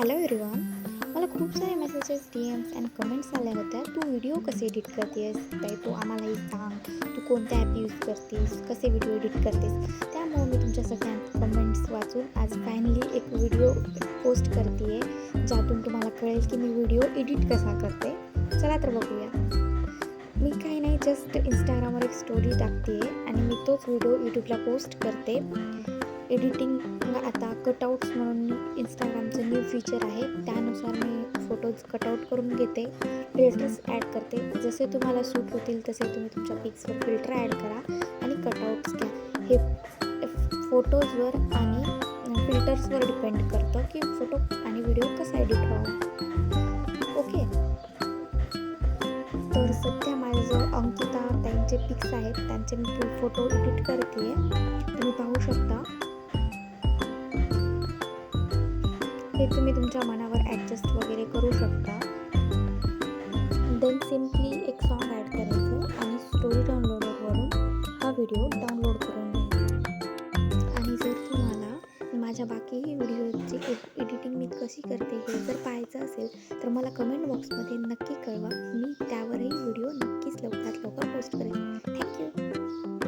Hello everyone. मला खूप सारे मेसेजेस, डी-एम्स अँड कमेंट्स आल्या होत्या. तू व्हिडिओ कसे एडिट करतेस? ताई तू आम्हालाही सांग. तू कोणते ॲप यूज करतेस? कसे व्हिडिओ एडिट करतेस? त्यामुळे मी तुमच्या सगळ्या कमेंट्स वाचून आज फायनली एक व्हिडिओ पोस्ट करते आहे, ज्यातून तुम्हाला कळेल की मी व्हिडिओ एडिट कसा करते. चला तर बघूया. मी काही नाही, जस्ट इंस्टाग्रामवर एक स्टोरी टाकते आहे आणि मी तोच व्हिडिओ यूट्यूबला पोस्ट करते. एडिटिंग आता कटआउट्स म्हणून इंस्टाग्रामचं न्यू फीचर आहे, त्यानुसार मी फोटोज कटआउट करून घेते, फिल्टर्स ॲड करते. जसे तुम्हाला सूट होतील तसे तुम्ही तुमच्या पिक्सवर फिल्टर ॲड करा आणि कटआउट्स घ्या. हे फोटोजवर आणि फिल्टर्सवर डिपेंड करतं की फोटो आणि व्हिडिओ कसा एडिट व्हावा. ओके, तर सध्या माझ्याजवळ अंकिता त्यांचे पिक्स आहेत, त्यांचे मी फोटो एडिट करते. तुम्ही पाहू शकता. हे तुम्ही तुमच्या मनावर ॲडजस्ट वगैरे करू शकता. देन सिम्पली एक सॉन्ग ॲड करायचं आणि स्टोरी डाउनलोडरवरून हा व्हिडिओ डाउनलोड करून घ्यायचा. आणि जर तुम्हाला माझ्या बाकीही व्हिडिओची एडिटिंग मी कशी करते हे जर पाहायचं असेल तर मला कमेंट बॉक्समध्ये नक्की कळवा. मी त्यावरही व्हिडिओ नक्कीच लवकरात लवकर पोस्ट करेन. थँक्यू.